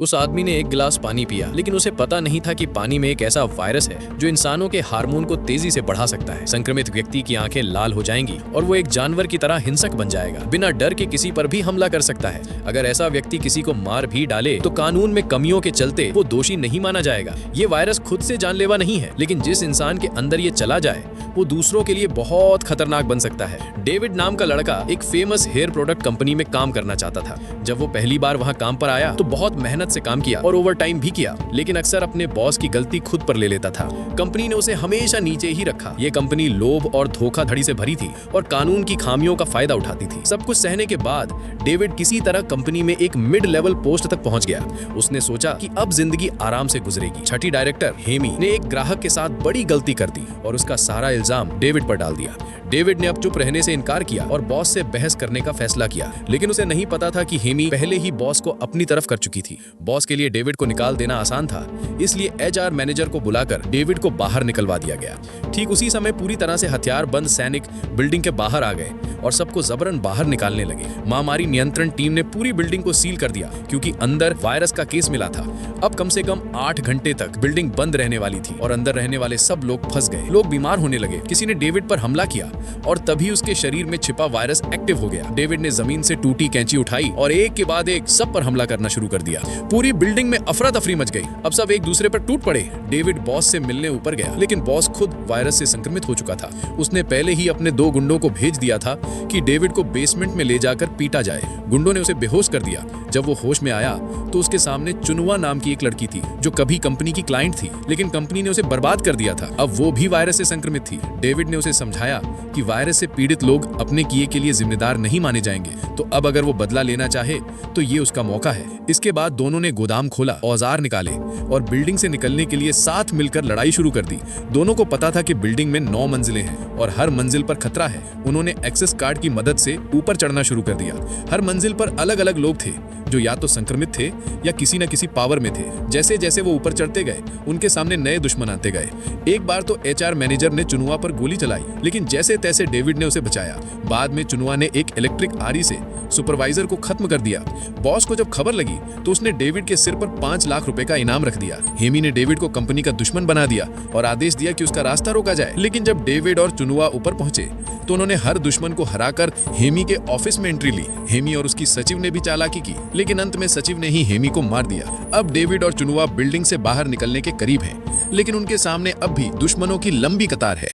उस आदमी ने एक गिलास पानी पिया, लेकिन उसे पता नहीं था कि पानी में एक ऐसा वायरस है जो इंसानों के हार्मोन को तेजी से बढ़ा सकता है। संक्रमित व्यक्ति की आंखें लाल हो जाएंगी और वो एक जानवर की तरह हिंसक बन जाएगा, बिना डर के किसी पर भी हमला कर सकता है। अगर ऐसा व्यक्ति किसी को मार भी डाले तो कानून में कमियों के चलते वो दोषी नहीं माना जाएगा। ये वायरस खुद से जानलेवा नहीं है, लेकिन जिस इंसान के अंदर ये चला जाए वो दूसरों के लिए बहुत खतरनाक बन सकता है। डेविड नाम का लड़का एक फेमस हेयर प्रोडक्ट कंपनी में काम करना चाहता था। जब वो पहली बार वहां काम पर आया तो बहुत मेहनत से काम किया और ओवर टाइम भी किया, लेकिन अक्सर अपने बॉस की गलती खुद पर ले लेता था। कंपनी ने उसे हमेशा नीचे ही रखा। ये कंपनी लोभ और धोखाधड़ी से भरी थी और कानून की खामियों का फायदा उठाती थी। सब कुछ सहने के बाद डेविड किसी तरह कंपनी में एक मिड लेवल पोस्ट तक पहुंच गया। उसने सोचा कि अब जिंदगी आराम से गुजरेगी। छठी डायरेक्टर हेमी ने एक ग्राहक के साथ बड़ी गलती कर दी और उसका सारा इल्जाम डेविड पर डाल दिया। डेविड ने अब चुप रहने से इनकार किया और बॉस से बहस करने का फैसला किया, लेकिन उसे नहीं पता था कि हेमी पहले ही बॉस को अपनी तरफ कर चुकी थी। बॉस के लिए डेविड को निकाल देना आसान था, इसलिए एचआर मैनेजर को बुलाकर डेविड को बाहर निकलवा दिया गया। ठीक उसी समय पूरी तरह से हथियार बंद सैनिक बिल्डिंग के बाहर आ गए और सबको जबरन बाहर निकालने लगे। महामारी नियंत्रण टीम ने पूरी बिल्डिंग को सील कर दिया क्योंकि अंदर वायरस का केस मिला था। अब कम से कम 8 घंटे तक बिल्डिंग बंद रहने वाली थी और अंदर रहने वाले सब लोग फंस गए। लोग बीमार होने लगे। किसी ने डेविड पर हमला किया और तभी उसके शरीर में छिपा वायरस एक्टिव हो गया। डेविड ने जमीन से टूटी कैंची उठाई और एक के बाद एक सब पर हमला करना शुरू कर दिया। पूरी बिल्डिंग में अफरा तफरी मच गई। अब सब एक दूसरे पर टूट पड़े। डेविड बॉस से मिलने ऊपर गया, लेकिन बॉस खुद वायरस से संक्रमित हो चुका था। उसने पहले ही अपने 2 गुंडों को भेज दिया था कि डेविड को बेसमेंट में ले जाकर पीटा जाए। गुंडों ने उसे बेहोश कर दिया। जब वो होश में आया तो उसके सामने चुनुआ नाम की एक लड़की थी जो कभी कंपनी की क्लाइंट थी, लेकिन कंपनी ने उसे बर्बाद कर दिया था। अब वो भी वायरस से संक्रमित थी। डेविड ने उसे समझाया कि वायरस से पीड़ित लोग अपने किए के लिए जिम्मेदार नहीं माने जाएंगे, तो अब अगर वो बदला लेना चाहे तो ये उसका मौका है। इसके बाद दोनों ने गोदाम खोला, औजार निकाले और बिल्डिंग से निकलने के लिए साथ मिलकर लड़ाई शुरू कर दी। दोनों को पता था कि बिल्डिंग में 9 मंजिलें हैं और हर मंजिल पर खतरा है। उन्होंने एक्सेस कार्ड की मदद से ऊपर चढ़ना शुरू कर दिया। हर मंजिल पर अलग अलग लोग थे जो या तो संक्रमित थे या किसी न किसी पावर में थे। जैसे जैसे वो ऊपर चढ़ते गए उनके सामने नए दुश्मन आते गए। एक बार तो एचआर मैनेजर ने चुनुआ पर गोली चलाई, लेकिन जैसे तैसे डेविड ने उसे बचाया। बाद में चुनुआ ने एक इलेक्ट्रिक आरी से सुपरवाइजर को खत्म कर दिया। बॉस को जब खबर लगी तो उसने डेविड के सिर पर 5 लाख रुपए का इनाम रख दिया। हेमी ने डेविड को कंपनी का दुश्मन बना दिया और आदेश दिया कि उसका रास्ता रोका जाए। लेकिन जब डेविड और चुनुआ ऊपर पहुंचे तो उन्होंने हर दुश्मन को हराकर हेमी के ऑफिस में एंट्री ली। हेमी और उसकी सचिव ने भी चालाकी की, लेकिन अंत में सचिव ने ही हेमी को मार दिया। अब डेविड और चुनुआ बिल्डिंग से बाहर निकलने के करीब हैं, लेकिन उनके सामने अब भी दुश्मनों की लंबी कतार है।